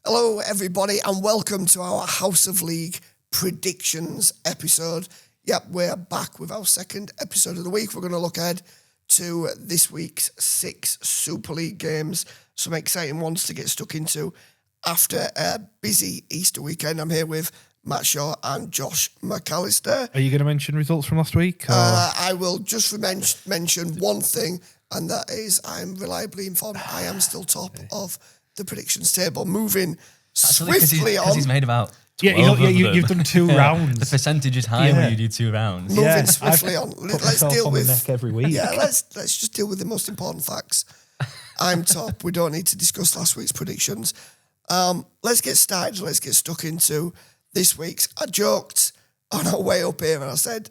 Hello, everybody, and welcome to our House of League predictions episode. Yep, we're back with our second episode of the week. We're going to look ahead to this week's 6 Super League games. Some exciting ones to get stuck into after a busy Easter weekend. I'm here with Matt Shaw and Josh McAllister. Are you going to mention results from last week? I will just mention one thing, and that is I'm reliably informed I am still top of the predictions table. Moving swiftly on. Because he's made about 12 you've done 2 rounds. The percentage is high when you do 2 rounds. Moving swiftly on. Let's deal with neck every week. Yeah, let's just deal with the most important facts. I'm top. We don't need to discuss last week's predictions. Let's get started. Let's get stuck into this week's. I joked on our way up here and I said,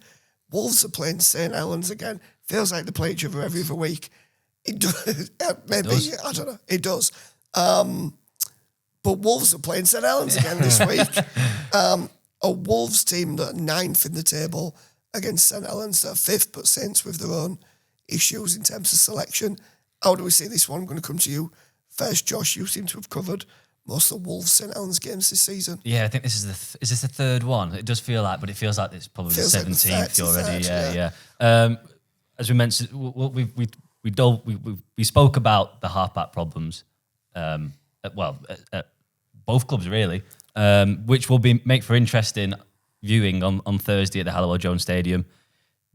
Wolves are playing St. Helens again. Feels like they play each other every other week. It does. Maybe, I don't know. It does. But Wolves are playing St. Helens again this week. A Wolves team that are 9th in the table against St. Helens, that are 5th, but Saints with their own issues in terms of selection. How do we see this one? I'm going to come to you first, Josh. You seem to have covered most of the Wolves St. Helens games this season. Yeah, I think this is is this the third one? It does feel like, but it feels like it's probably the 17th already. Yeah. As we mentioned, we spoke about the halfback problems. At both clubs really, which will make for interesting viewing on Thursday at the Halliwell Jones Stadium.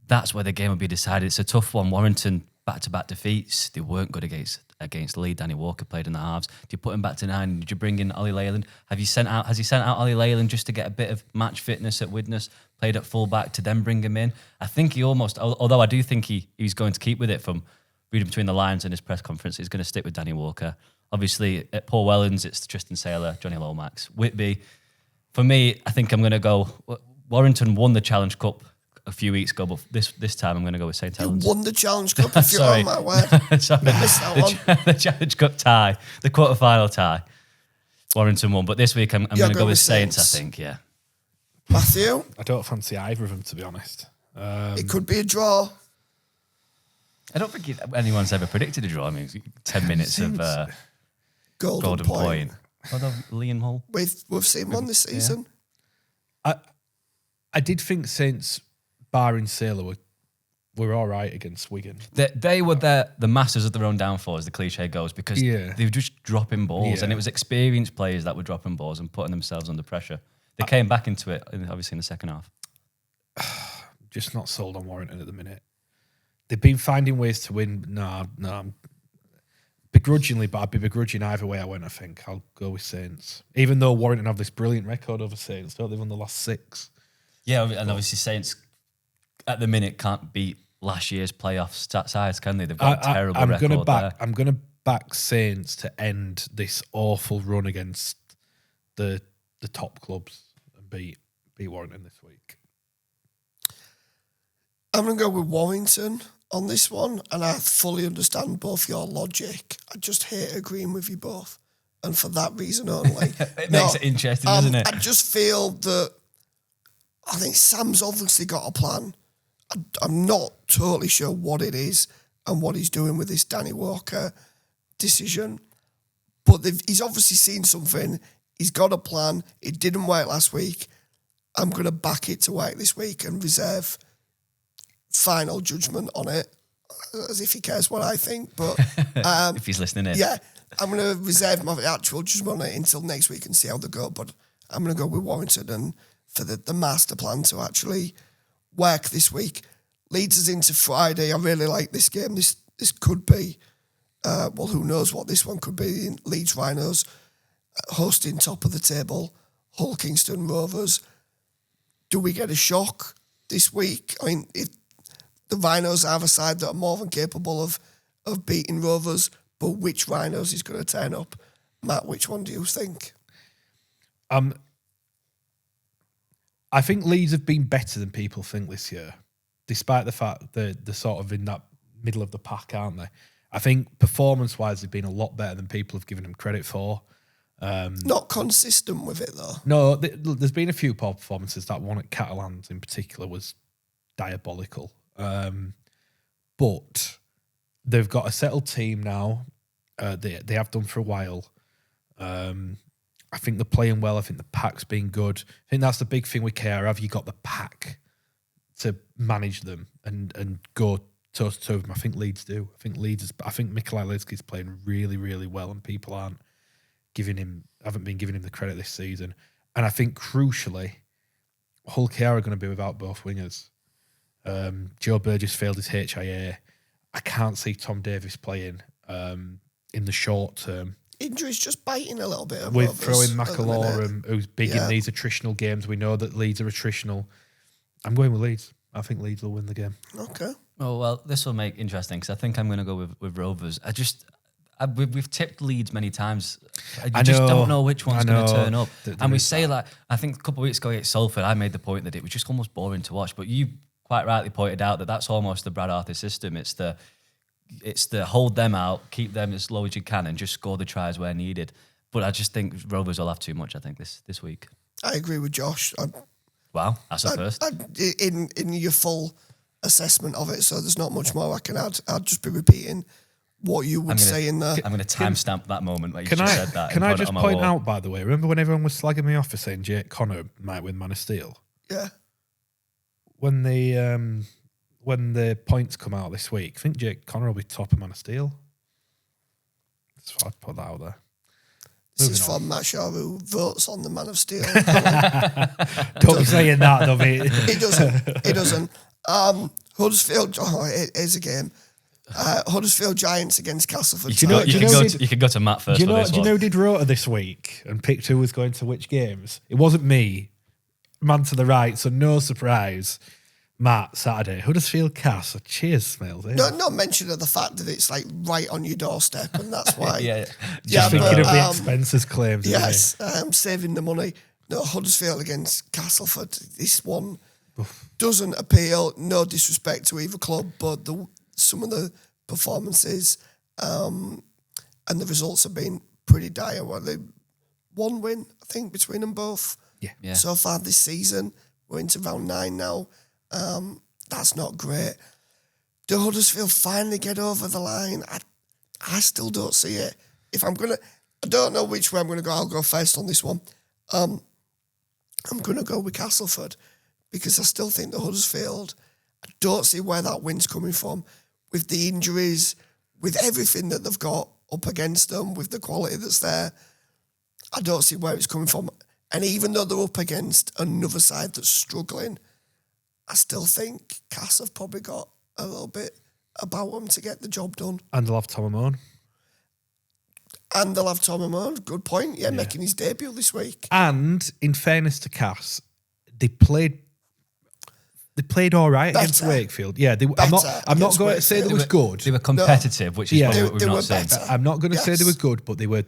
That's where the game will be decided. It's a tough one. Warrington back-to-back defeats. They weren't good against Leigh. Danny Walker played in the halves. Did you put him back to 9? Did you bring in Ollie Leyland? Has he sent out Ollie Leyland just to get a bit of match fitness at Widnes? Played at full-back to then bring him in. I think he almost, although I do think he's going to keep with it from reading between the lines in his press conference, he's going to stick with Danny Walker. Obviously, at Paul Wellens, it's Tristan Saylor, Johnny Lomax, Whitby. For me, I think I'm going to go. Warrington won the Challenge Cup a few weeks ago, but this time I'm going to go with St. Helens. You won the Challenge Cup, if you're on my word. Sorry. The Challenge Cup tie, the quarter-final tie. Warrington won, but this week I'm going to go with Saints, I think, yeah. Matthew? I don't fancy either of them, to be honest. It could be a draw. I don't think anyone's ever predicted a draw. I mean, 10 minutes of Golden Point. Although Liam Hull. We've seen one this season. I did think Saints, barring Sailor, were all right against Wigan. They were the masters of their own downfall, as the cliche goes, because they were just dropping balls, and it was experienced players that were dropping balls and putting themselves under pressure. They came back into it, obviously, in the second half. Just not sold on Warrington at the minute. They've been finding ways to win. No, begrudgingly, but I'd be begrudging either way I went, I think. I'll go with Saints. Even though Warrington have this brilliant record over Saints, don't they? They've won the last 6. Yeah, and obviously Saints, at the minute, can't beat last year's playoff sides, can they? They've got a terrible record there. I'm going to back Saints to end this awful run against the top clubs and beat Warrington this week. I'm going to go with Warrington on this one, and I fully understand both your logic. I just hate agreeing with you both, and for that reason only. It makes it interesting, doesn't it? I just feel that I think Sam's obviously got a plan. I'm not totally sure what it is and what he's doing with this Danny Walker decision, but he's obviously seen something. He's got a plan. It didn't work last week. I'm going to back it to work this week and reserve final judgment on it, as if he cares what I think. But if he's listening in, yeah, I'm going to reserve my actual judgment on it until next week and see how they go. But I'm going to go with Warrington and for the master plan to actually work this week. Leads us into Friday. I really like this game. This could be, who knows what this one could be. Leeds Rhinos hosting top of the table, Hull Kingston Rovers. Do we get a shock this week? I mean, the Rhinos have a side that are more than capable of beating Rovers, but which Rhinos is going to turn up? Matt, which one do you think? I think Leeds have been better than people think this year, despite the fact that they're sort of in that middle of the pack, aren't they? I think performance-wise, they've been a lot better than people have given them credit for. Not consistent with it, though. No, there's been a few poor performances. That one at Catalans in particular was diabolical. But they've got a settled team now. They have done for a while. I think they're playing well. I think the pack's been good. I think that's the big thing with KR. Have you got the pack to manage them and go toe to toe with them? I think Leeds do. I think Mikel Arteta's playing really, really well, and people haven't been giving him the credit this season. And I think crucially, Hull KR are going to be without both wingers. Joe Burgess failed his HIA. I can't see Tom Davies playing in the short term. Injuries just biting a little bit. With throwing McAlorum, who's big in these attritional games. We know that Leeds are attritional. I'm going with Leeds. I think Leeds will win the game. Okay. Oh, well, this will make interesting because I think I'm going to go with Rovers. We've tipped Leeds many times. I just don't know which one's going to turn up. And we say that, I think a couple of weeks ago at Salford, I made the point that it was just almost boring to watch. But you quite rightly pointed out that that's almost the Brad Arthur system. It's the hold them out, keep them as low as you can, and just score the tries where needed. But I just think Rovers will have too much, I think, this week. I agree with Josh. Wow, that's a first. In your full assessment of it, so there's not much more I can add. I'll just be repeating what you would say in there. I'm going to timestamp that moment where you just said that. Can I just point out, by the way, remember when everyone was slagging me off for saying Jake Connor might win Man of Steel? Yeah. When the points come out this week, I think Jake Connor will be top of Man of Steel. So I'd put that out there. This is from Matt Shaw, who votes on the Man of Steel. Don't be saying that, though, mate. He doesn't. Huddersfield, here's a game. Huddersfield Giants against Castleford. You could go to Matt first. Do you know who did Rota this week and picked who was going to which games? It wasn't me. Man to the right, so no surprise. Matt, Saturday, Huddersfield Cass. So cheers, Smails. No mention of the fact that it's like right on your doorstep, and that's why. Just thinking of the expenses claims. Yes, saving the money. No, Huddersfield against Castleford. This one doesn't appeal. No disrespect to either club, but some of the performances and the results have been pretty dire. Well, they one win, I think, between them both. Yeah. So far this season, we're into round 9 now. That's not great. Do Huddersfield finally get over the line? I still don't see it. I don't know which way I'm gonna go. I'll go first on this one. I'm gonna go with Castleford because I still think the Huddersfield. I don't see where that win's coming from with the injuries, with everything that they've got up against them, with the quality that's there. I don't see where it's coming from. And even though they're up against another side that's struggling, I still think Cass have probably got a little bit about them to get the job done. And they'll have Tom Amon. Good point. Yeah, making his debut this week. And in fairness to Cass, they played all right against Wakefield. Yeah, I'm not going to say they was good. They were competitive, which is what we've not said. I'm not going to say they were good, but they were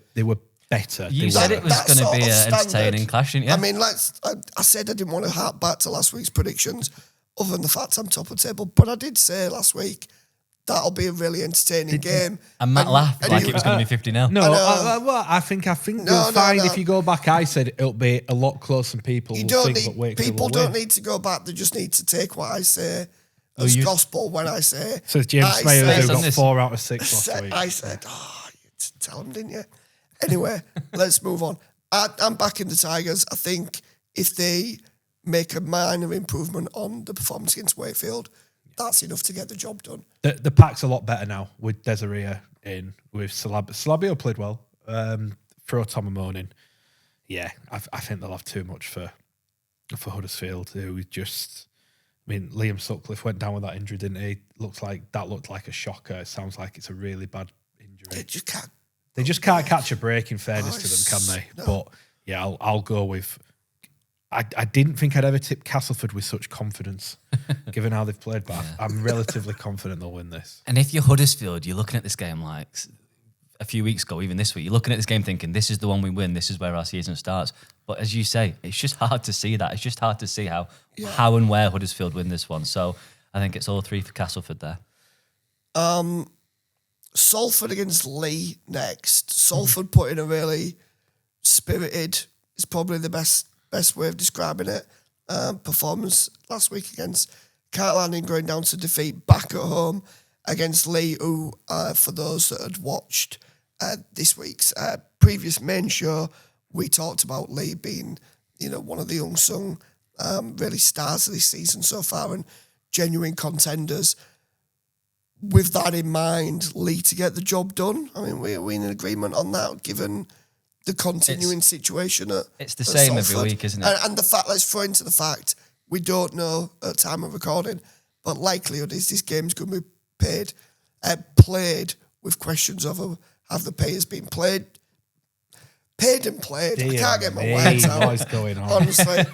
better. You said it was going to be an entertaining clash, didn't you? I mean, I said I didn't want to hark back to last week's predictions, other than the fact I'm top of the table. But I did say last week that'll be a really entertaining game. And Matt laughed like it was going to be 50-0. No, I think you'll find if you go back, I said it'll be a lot closer than people will think. But Wakefield people will don't win. need to go back. They just need to take what I say as gospel when I say. So James Smales who got 4 out of 6 last week. I said, you tell him, didn't you? Anyway, let's move on. I'm backing the Tigers. I think if they make a minor improvement on the performance against Wakefield, that's enough to get the job done. The pack's a lot better now with Desiree in, with Salabio played well. Throw Tom Amon in. Yeah, I think they'll have too much for Huddersfield, who just... I mean, Liam Sutcliffe went down with that injury, didn't he? Looked like a shocker. It sounds like it's a really bad injury. They just can't catch a break, in fairness to them, can they? No. But yeah, I'll go with... I didn't think I'd ever tip Castleford with such confidence, given how they've played back. Yeah. I'm relatively confident they'll win this. And if you're Huddersfield, you're looking at this game like a few weeks ago, even this week, you're looking at this game thinking, this is the one we win, this is where our season starts. But as you say, it's just hard to see that. It's just hard to see how and where Huddersfield win this one. So I think it's all 3 for Castleford there. Salford against Leigh next. Salford put in a really spirited, is probably the best way of describing it, performance last week against Catalans, going down to defeat back at home against Leigh, who, for those that had watched this week's previous main show, we talked about Leigh being, one of the unsung really stars of this season so far and genuine contenders. With that in mind, Leigh to get the job done. I mean, we're in agreement on that, given the continuing situation it's the same Salford. every week, isn't it? And the fact, let's throw into the fact, we don't know at time of recording, but likelihood is this game's going to be played with questions of have the players been paid and played. Dear I can't get my words out. What's going on? Honestly,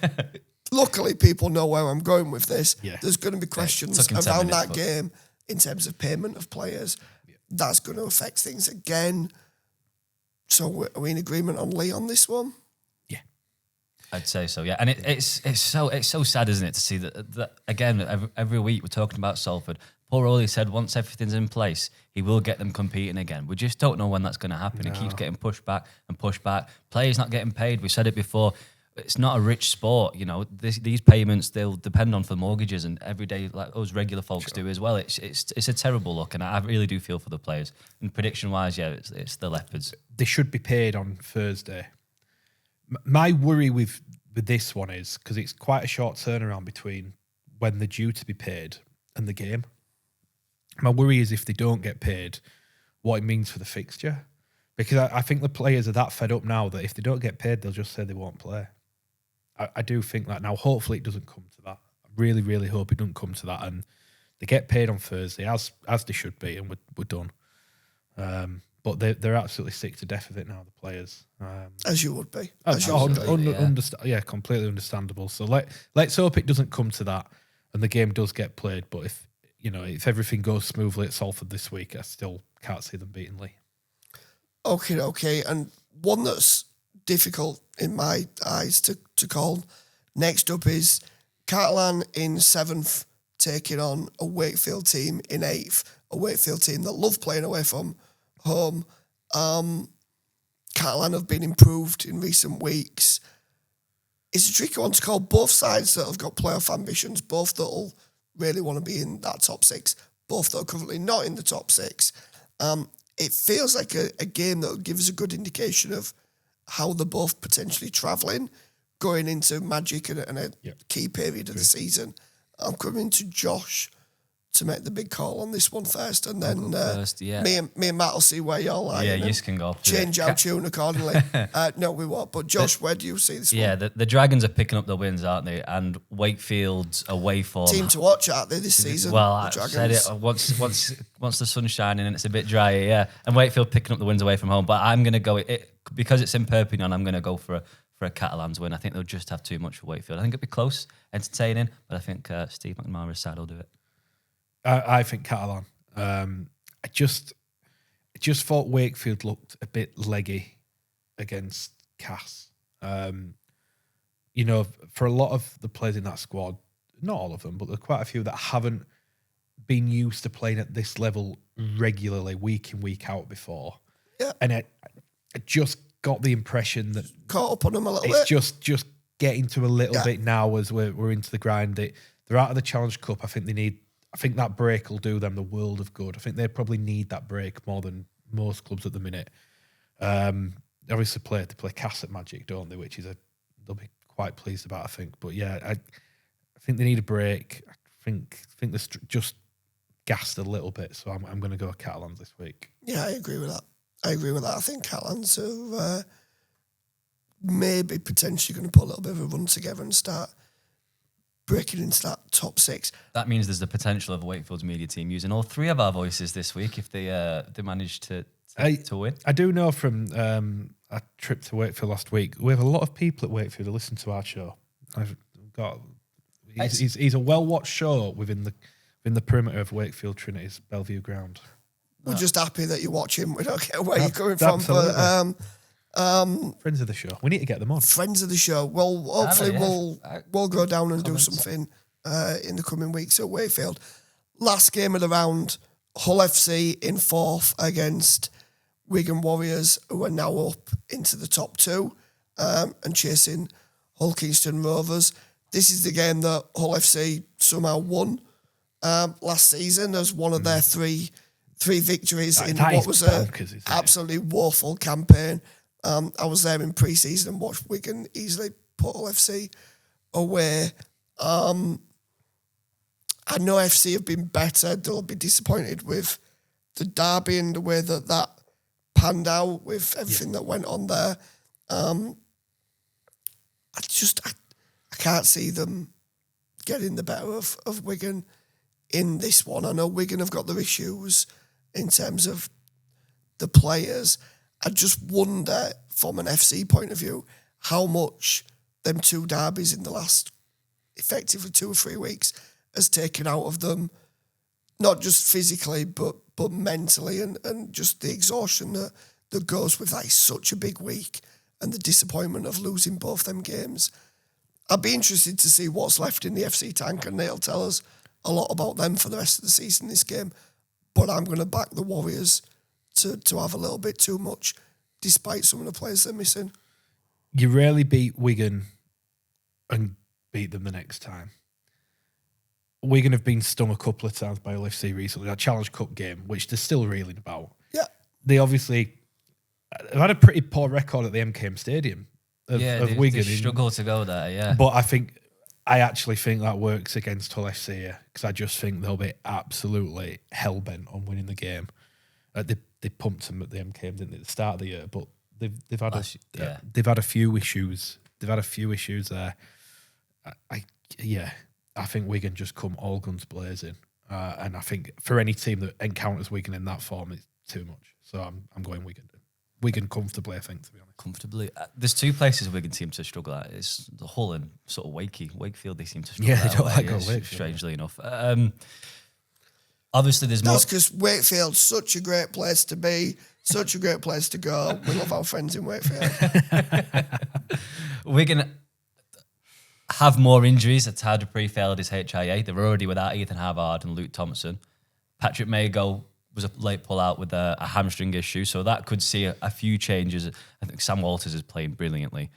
luckily people know where I'm going with this. Yeah. There's going to be questions took him 10 around minutes, that game in terms of payment of players. That's going to affect things again. So are we in agreement on Leigh on this one? Yeah, I'd say so. Yeah, and it's so sad, isn't it, to see that again every week we're talking about Salford. Paul Rowley said once everything's in place, he will get them competing again. We just don't know when that's going to happen. It keeps getting pushed back and pushed back. Players not getting paid. We said it before. It's not a rich sport, These payments, they'll depend on for mortgages and every day, like us regular folks do as well. It's a terrible look, and I really do feel for the players. And prediction wise, it's the Leopards. they should be paid on Thursday. My worry with this one is because it's quite a short turnaround between when they're due to be paid and the game. My worry is if they don't get paid, what it means for the fixture. Because I think the players are that fed up now that if they don't get paid, they'll just say they won't play. I do think that now. Hopefully it doesn't come to that. I really, really hope it doesn't come to that. And they get paid on Thursday, as they should be, and we're done. But they're absolutely sick to death of it now, the players. As you would be. Completely understandable. So let's hope it doesn't come to that and the game does get played. But if everything goes smoothly at Salford this week, I still can't see them beating Leigh. Okay. And one that's difficult in my eyes to call. Next up is Catalan in 7th, taking on a Wakefield team in 8th. A Wakefield team that love playing away from home. Catalan have been improved in recent weeks. It's a tricky one to call. Both sides that have got playoff ambitions, both that will really want to be in that top 6, both that are currently not in the top 6. It feels like a game that will give us a good indication of how they're both potentially travelling going into Magic and a key period of the season. I'm coming to Josh to make the big call on this one first, and then me and Matt will see where y'all are. Yeah, you can go. Change our tune accordingly. No, we won't. But Josh, where do you see this one? Yeah, the Dragons are picking up the wins, aren't they? And Wakefield's away form. Team to watch, aren't they, this season? Well, I said it once the sun's shining and it's a bit drier, yeah. And Wakefield picking up the wins away from home. But I'm going to go, because it's in Perpignan, I'm going to go for a Catalans win. I think they'll just have too much for Wakefield. I think it'll be close, entertaining, but I think Steve McNamara's side will do it. I think Catalan. I just thought Wakefield looked a bit leggy against Cass. For a lot of the players in that squad, not all of them, but there are quite a few that haven't been used to playing at this level regularly, week in, week out before. Yeah. And I just got the impression that caught up on them a little it's bit. just getting to a little bit now as we're into the grind. They're out of the Challenge Cup. I think that break will do them the world of good. I think they probably need that break more than most clubs at the minute. Obviously, they play Cass at Magic, don't they? Which they'll be quite pleased about, I think. But yeah, I think they need a break. I think they're just gassed a little bit. So I'm going to go Catalans this week. Yeah, I agree with that. I think Catalans are maybe potentially going to put a little bit of a run together and start breaking into that top 6. That means there's the potential of Wakefield's media team using all 3 of our voices this week if they manage to win. I do know from a trip to Wakefield last week, we have a lot of people at Wakefield who listen to our show. He's a well-watched show within the perimeter of Wakefield Trinity's Bellevue ground. We're just happy that you watch him. We don't care where you're coming from. But friends of the show. We need to get them on. Friends of the show. Well, hopefully we'll go down and do something in the coming weeks at Wakefield. Last game of the round, Hull FC in 4th against Wigan Warriors, who are now up into the top 2 and chasing Hull Kingston Rovers. This is the game that Hull FC somehow won last season as one of their three victories in what was an absolutely woeful campaign. I was there in pre-season and watched Wigan easily put Hull FC away. I know FC have been better. They'll be disappointed with the derby and the way that panned out with everything that went on there. I can't see them getting the better of Wigan in this one. I know Wigan have got their issues in terms of the players. I just wonder, from an FC point of view, how much them two derbies in the last effectively 2 or 3 weeks has taken out of them, not just physically, but mentally, and just the exhaustion that goes with that. It's such a big week, and the disappointment of losing both them games. I'd be interested to see what's left in the FC tank, and they'll tell us a lot about them for the rest of the season, this game. But I'm going to back the Warriors to have a little bit too much, despite some of the players they're missing. You rarely beat Wigan and beat them the next time. Wigan have been stung a couple of times by Hull FC recently. That Challenge Cup game, which they're still reeling about. Yeah. They obviously have had a pretty poor record at the MKM Stadium of Wigan. They struggle to go there, yeah. But I actually think that works against Hull FC here, because I just think they'll be absolutely hell-bent on winning the game. They pumped them at the MKM, didn't they, at the start of the year, but they've had a few issues. They've had a few issues there. I think Wigan just come all guns blazing, and I think for any team that encounters Wigan in that form, it's too much. So I'm going Wigan. Wigan comfortably, I think, to be honest. Comfortably. There's 2 places Wigan seem to struggle at. It's the Hull and sort of Wakefield. They seem to struggle at. Yeah, they don't like Wakefield, Wakefield. strangely enough. Obviously, there's more. That's because Wakefield's such a great place to be, such a great place to go. We love our friends in Wakefield. Wigan have more injuries. Atad Dupree failed his HIA. They're already without Ethan Havard and Luke Thompson. Patrick Mago was a late pull-out with a hamstring issue, so that could see a few changes. I think Sam Walters is playing brilliantly.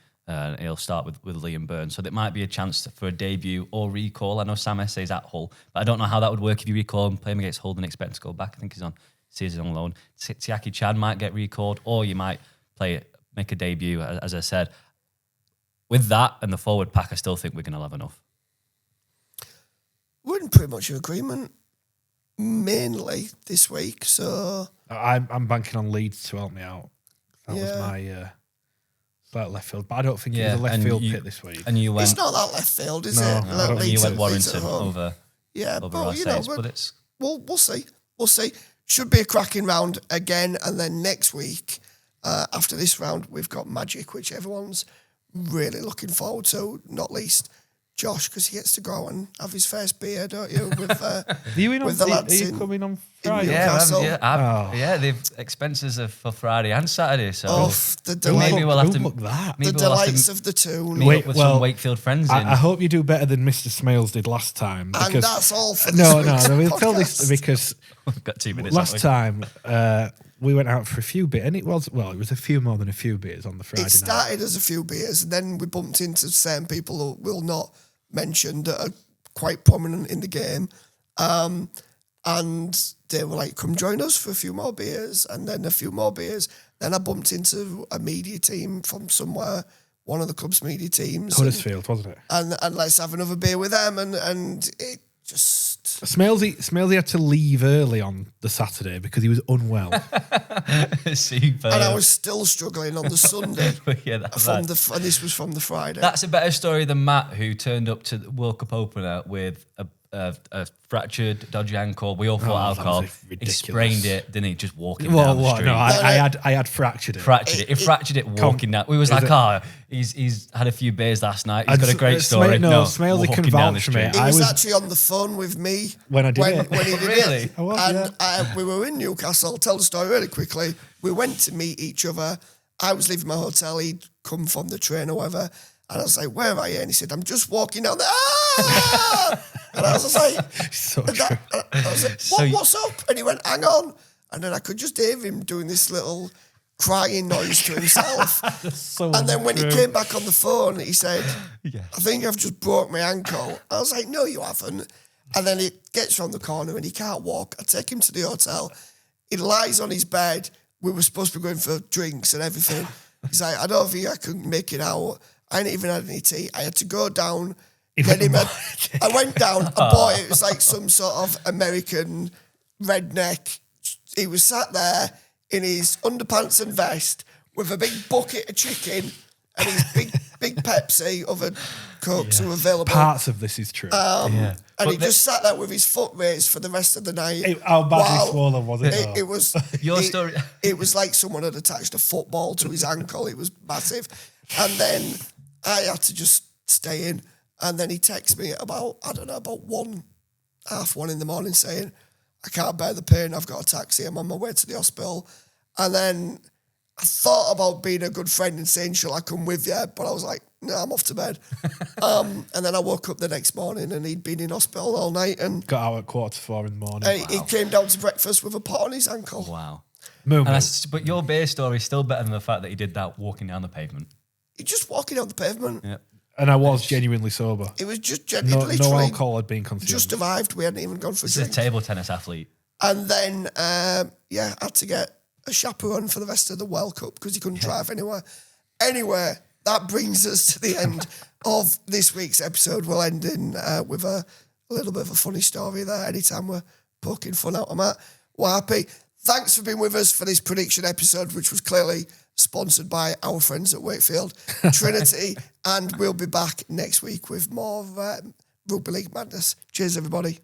He'll start with Liam Burns, so there might be a chance for a debut or recall. I know Sam Essay's at Hull, but I don't know how that would work if you recall and play him against Hull and expect to go back. I think he's on season on loan. Tiaki Chan might get recalled, or you might make a debut, as I said. With that and the forward pack, I still think we're going to have enough. We're in pretty much agreement, mainly this week. So I'm banking on Leeds to help me out. That was my slight left field, but I don't think it was a left field pit this week. And you went. It's not that left field, is No, it? I don't think you went Warrington over. Yeah, over but you know, Ross's, but it's. we'll see. We'll see. Should be a cracking round again, and then next week, after this round, we've got Magic, which everyone's really looking forward to, not least Josh, because he gets to go and have his first beer, don't you? With, Are you in on, with the lads are you coming on in Friday? Newcastle. They've expenses are for Friday and Saturday, so the maybe we'll have to book that. the delights of the tune. meet up with some Wakefield friends. I hope you do better than Mr. Smales did last time. And Because, that's all for no, this no, week's we'll tell this podcast. because We've got 2 minutes. last time we went out for a few beers, and it was a few more than a few beers on the Friday It night. started as a few beers, and then we bumped into certain people who we'll not mention that are quite prominent in the game. And they were like, come join us for a few more beers, and then a few more beers. Then I bumped into a media team from somewhere, one of the club's media teams. Huddersfield, wasn't it? And let's have another beer with them, and it just... Smellsy had to leave early on the Saturday because he was unwell. Super. And I was still struggling on the Sunday. that's and this was from the Friday. That's a better story than Matt, who turned up to the World Cup opener with a fractured, dodgy ankle. We all thought that alcohol. was He ridiculous. sprained it, didn't he? Just walking down the street. No, I had fractured it. Fractured it. He fractured it walking down. We was like, he's had a few beers last night. He's got a great story. Smellsy can walking down the vouch for me. street. He was actually on the phone with me when I did it. When he did Really? it. I was, And we were in Newcastle. I'll tell the story really quickly. We went to meet each other. I was leaving my hotel. He'd come from the train or whatever. And I was like, where are you? And he said, I'm just walking down there. Ah! And I was like, So I was like, what's up? And he went, hang on. And then I could just hear him doing this little crying noise to himself. And then when he came back on the phone, he said, I think I've just broke my ankle. I was like, no, you haven't. And then he gets around the corner and he can't walk. I take him to the hotel. He lies on his bed. We were supposed to be going for drinks and everything. He's like, I don't think I could make it out. I ain't even had any tea. I had to go down, He get went him. to I went down, I bought it. It was like some sort of American redneck. He was sat there in his underpants and vest with a big bucket of chicken and his big Pepsi, other Cokes are available. Parts of this is true. And he just sat there with his foot raised for the rest of the night. How badly swollen was it? It was Your story. It was like someone had attached a football to his ankle. It was massive. And then I had to just stay in. And then he texted me at about 1:30 in the morning saying, I can't bear the pain. I've got a taxi. I'm on my way to the hospital. And then I thought about being a good friend and saying, shall I come with you? But I was like, no, I'm off to bed. And then I woke up the next morning and he'd been in hospital all night. And got out at 4:45 in the morning. he came down to breakfast with a pot on his ankle. Wow. Moo. But your beer story is still better than the fact that he did that walking down the pavement. He just walking on the pavement. Yeah. And I was genuinely sober. It was just No literally alcohol had been consumed. just arrived. We hadn't even gone for a This is a drink. table tennis athlete. And then, I had to get a chaperone for the rest of the World Cup because he couldn't drive anywhere. Anyway, that brings us to the end of this week's episode. We'll end in with a little bit of a funny story there. Anytime we're poking fun out of Matt, we're happy. Thanks for being with us for this prediction episode, which was clearly sponsored by our friends at Wakefield, Trinity, and we'll be back next week with more Rugby League madness. Cheers, everybody.